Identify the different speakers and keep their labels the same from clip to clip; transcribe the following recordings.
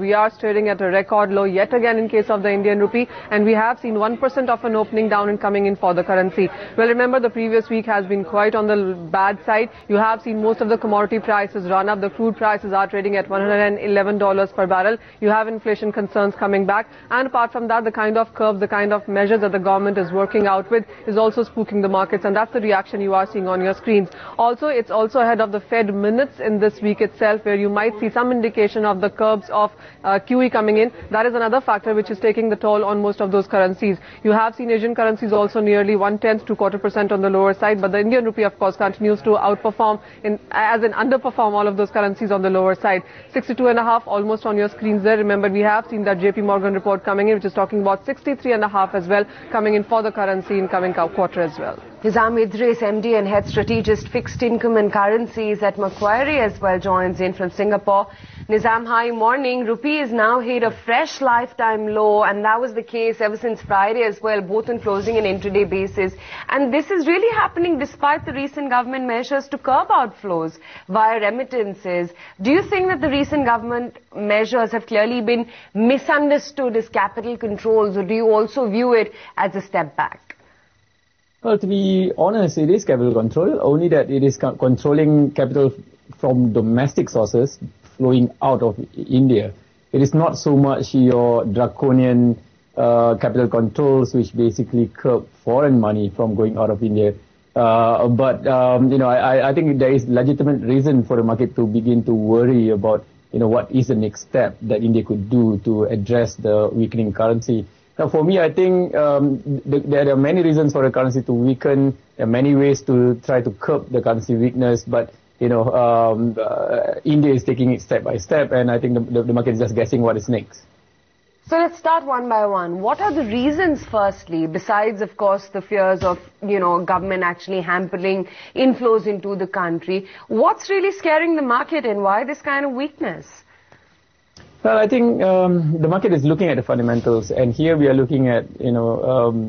Speaker 1: We are trading at a record low yet again in case of the Indian rupee, and we have seen 1% of an opening down and coming in for the currency. Well, remember the previous week has been quite on the bad side. You have seen most of the commodity prices run up. The crude prices are trading at $111 per barrel. You have inflation concerns coming back, and apart from that, the kind of curves, the kind of measures that the government is working out with is also spooking the markets, and that's the reaction you are seeing on your screens. Also, it's also ahead of the Fed minutes in this week itself, where you might see some indication of the curbs of QE coming in. That is another factor which is taking the toll on most of those currencies. You have seen Asian currencies also nearly 1/10 to 1/4% on the lower side, but the Indian rupee, of course, continues to outperform, as in underperform all of those currencies on the lower side. 62.5 almost on your screens there. Remember, we have seen that JP Morgan report coming in, which is talking about 63.5 as well, coming in for the currency in coming quarter as well.
Speaker 2: Nizam Idris, MD and Head Strategist Fixed Income and Currencies at Macquarie as well, joins in from Singapore. Nizam, hi, morning. Rupee is now hit a fresh lifetime low, and that was the case ever since Friday as well, both on closing and intraday basis. And this is really happening despite the recent government measures to curb outflows via remittances. Do you think that the recent government measures have clearly been misunderstood as capital controls, or do you also view it as a step back?
Speaker 3: Well, to be honest, it is capital control, only that it is controlling capital from domestic sources flowing out of India. It is not so much your draconian capital controls which basically curb foreign money from going out of India. I think there is legitimate reason for the market to begin to worry about, what is the next step that India could do to address the weakening currency. Now, for me, I think there are many reasons for the currency to weaken. There are many ways to try to curb the currency weakness, but India is taking it step by step, and I think the market is just guessing what is next.
Speaker 2: So let's start one by one. What are the reasons, firstly, besides, of course, the fears of, government actually hampering inflows into the country? What's really scaring the market, and why this kind of weakness?
Speaker 3: Well, I think the market is looking at the fundamentals, and here we are looking at,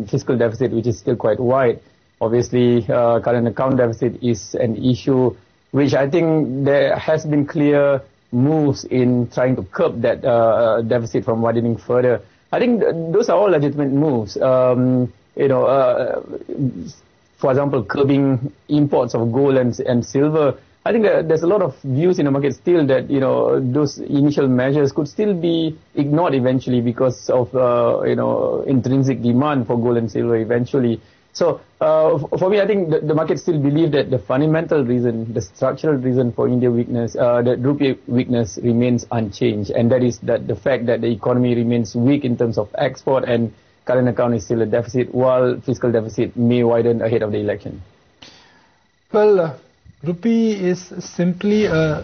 Speaker 3: fiscal deficit, which is still quite wide. Obviously, current account deficit is an issue which I think there has been clear moves in trying to curb that deficit from widening further. I think those are all legitimate moves. For example, curbing imports of gold and silver. I think there's a lot of views in the market still that, those initial measures could still be ignored eventually because of, intrinsic demand for gold and silver eventually. So, for me, I think the market still believes that the fundamental reason, the structural reason for India weakness, the rupee weakness remains unchanged. And that is that the fact that the economy remains weak in terms of export and current account is still a deficit, while fiscal deficit may widen ahead of the election.
Speaker 4: Well, Rupee is simply a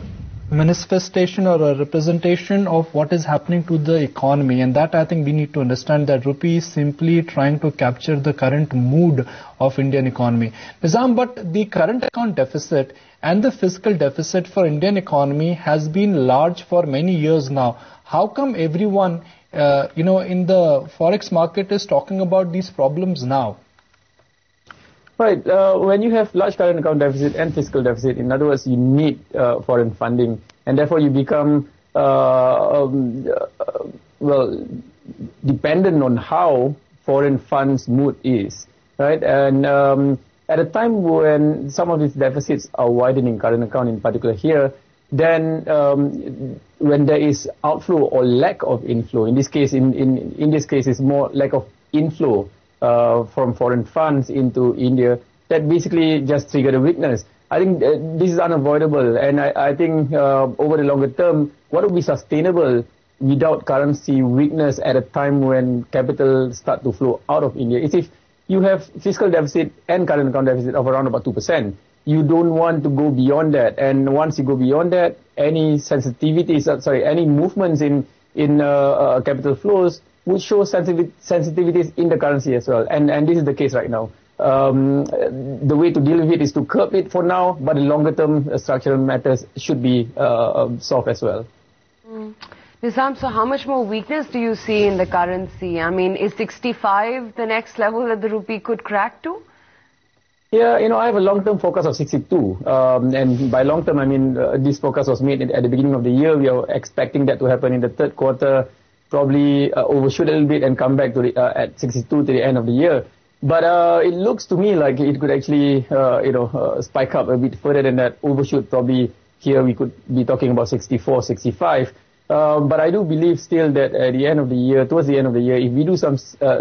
Speaker 4: manifestation or a representation of what is happening to the economy, and that I think we need to understand, that Rupee is simply trying to capture the current mood of Indian economy. Nizam, but the current account deficit and the fiscal deficit for Indian economy has been large for many years now. How come everyone, in the forex market is talking about these problems now?
Speaker 3: Right. When you have large current account deficit and fiscal deficit, in other words, you need foreign funding, and therefore you become dependent on how foreign funds mood is, right? And at a time when some of these deficits are widening, current account in particular here, then when there is outflow or lack of inflow, in this case, in this case, it's more lack of inflow from foreign funds into India, that basically just triggered a weakness. I think this is unavoidable, and I think over the longer term, what would be sustainable without currency weakness at a time when capital start to flow out of India is if you have fiscal deficit and current account deficit of around about 2%. You don't want to go beyond that, and once you go beyond that, any movements in capital flows would show sensitivities in the currency as well. And this is the case right now. The way to deal with it is to curb it for now, but the longer term structural matters should be solved as well.
Speaker 2: Nizam, so how much more weakness do you see in the currency? I mean, is 65 the next level that the rupee could crack to?
Speaker 3: Yeah, I have a long-term forecast of 62. And by long-term, I mean, this forecast was made at the beginning of the year. We are expecting that to happen in the third quarter, probably overshoot a little bit and come back to at 62 to the end of the year. But it looks to me like it could actually, spike up a bit further than that. Overshoot probably here we could be talking about 64, 65. But I do believe still that at the end of the year, towards the end of the year, if we do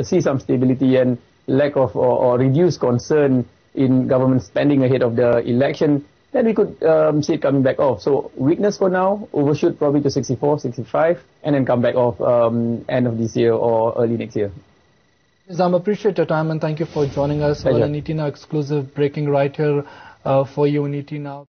Speaker 3: see some stability and lack of or reduced concern in government spending ahead of the election, then we could see it coming back off. So weakness for now, overshoot probably to 64, 65, and then come back off end of this year or early next year.
Speaker 4: Nizam, appreciate your time and thank you for joining us.
Speaker 3: Pleasure.
Speaker 4: Well, an ET Now exclusive breaking right here for you in ET Now.